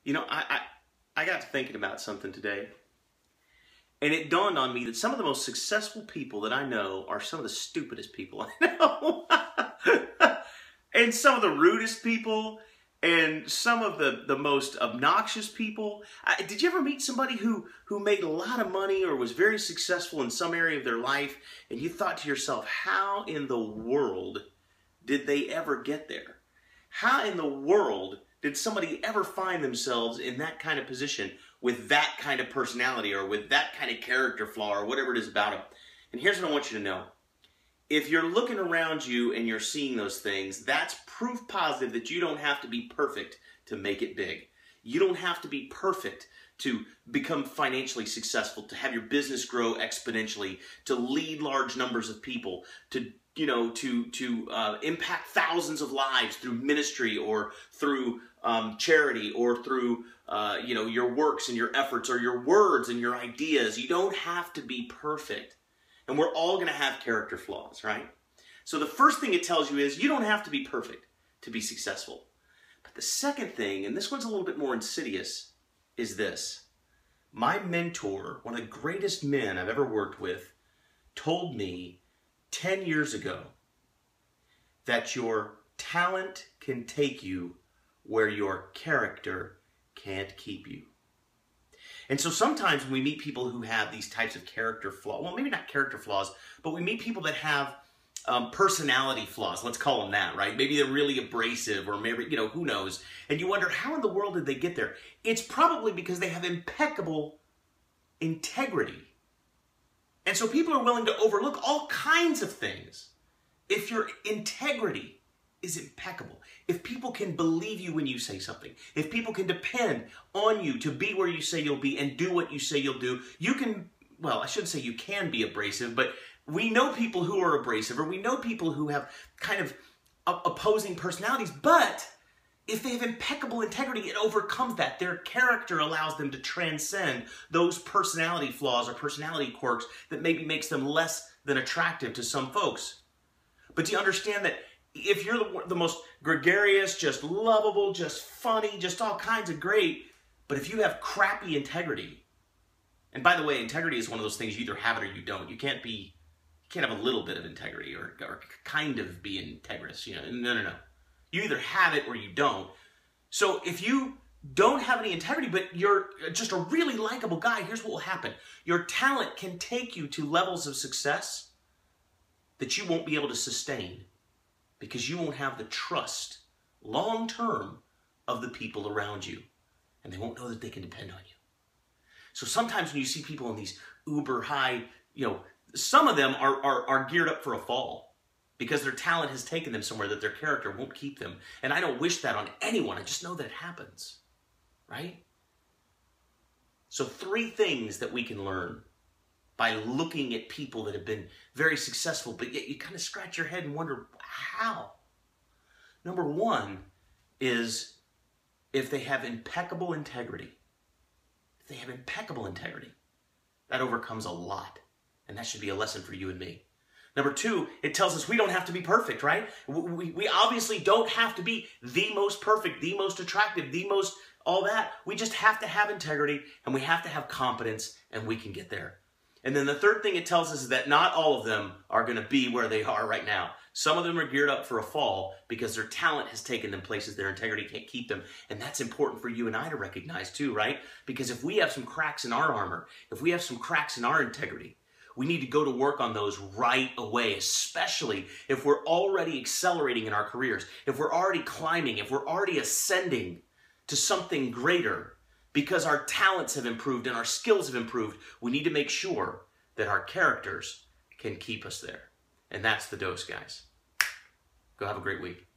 You know, I got to thinking about something today, and it dawned on me that some of the most successful people that I know are some of the stupidest people I know. And some of the rudest people, and some of the most obnoxious people. Did you ever meet somebody who made a lot of money or was very successful in some area of their life, and you thought to yourself, how in the world did they ever get there? How in the world did somebody ever find themselves in that kind of position with that kind of personality or with that kind of character flaw or whatever it is about them? And here's what I want you to know. If you're looking around you and you're seeing those things, that's proof positive that you don't have to be perfect to make it big. You don't have to be perfect to become financially successful, to have your business grow exponentially, to lead large numbers of people, to impact thousands of lives through ministry or through charity or through your works and your efforts or your words and your ideas. You don't have to be perfect. And we're all going to have character flaws, right? So the first thing it tells you is you don't have to be perfect to be successful. But the second thing, and this one's a little bit more insidious, is this. My mentor, one of the greatest men I've ever worked with, told me 10 years ago that your talent can take you where your character can't keep you. And so sometimes when we meet people who have these types of character flaws, well, maybe not character flaws, but we meet people that have personality flaws, let's call them that, right? Maybe they're really abrasive or maybe, who knows? And you wonder, how in the world did they get there? It's probably because they have impeccable integrity. And so people are willing to overlook all kinds of things if your integrity is impeccable. If people can believe you when you say something, if people can depend on you to be where you say you'll be and do what you say you'll do, you can, well, I shouldn't say you can be abrasive, but we know people who are abrasive, or we know people who have kind of opposing personalities, but if they have impeccable integrity, it overcomes that. Their character allows them to transcend those personality flaws or personality quirks that maybe makes them less than attractive to some folks. But do you understand that if you're the most gregarious, just lovable, just funny, just all kinds of great, but if you have crappy integrity, and by the way, integrity is one of those things you either have it or you don't. You can't have a little bit of integrity or kind of be integrous. No. You either have it or you don't. So if you don't have any integrity, but you're just a really likable guy, here's what will happen. Your talent can take you to levels of success that you won't be able to sustain because you won't have the trust long-term of the people around you, and they won't know that they can depend on you. So sometimes when you see people in these uber high, some of them are geared up for a fall because their talent has taken them somewhere that their character won't keep them. And I don't wish that on anyone. I just know that it happens, right? So 3 things that we can learn by looking at people that have been very successful, but yet you kind of scratch your head and wonder, how? Number 1 is if they have impeccable integrity. If they have impeccable integrity, that overcomes a lot. And that should be a lesson for you and me. Number 2, it tells us we don't have to be perfect, right? We obviously don't have to be the most perfect, the most attractive, the most all that. We just have to have integrity, and we have to have competence, and we can get there. And then the third thing it tells us is that not all of them are going to be where they are right now. Some of them are geared up for a fall because their talent has taken them places their integrity can't keep them. And that's important for you and I to recognize too, right? Because if we have some cracks in our armor, if we have some cracks in our integrity, we need to go to work on those right away, especially if we're already accelerating in our careers, if we're already climbing, if we're already ascending to something greater. Because our talents have improved and our skills have improved, we need to make sure that our characters can keep us there. And that's the dose, guys. Go have a great week.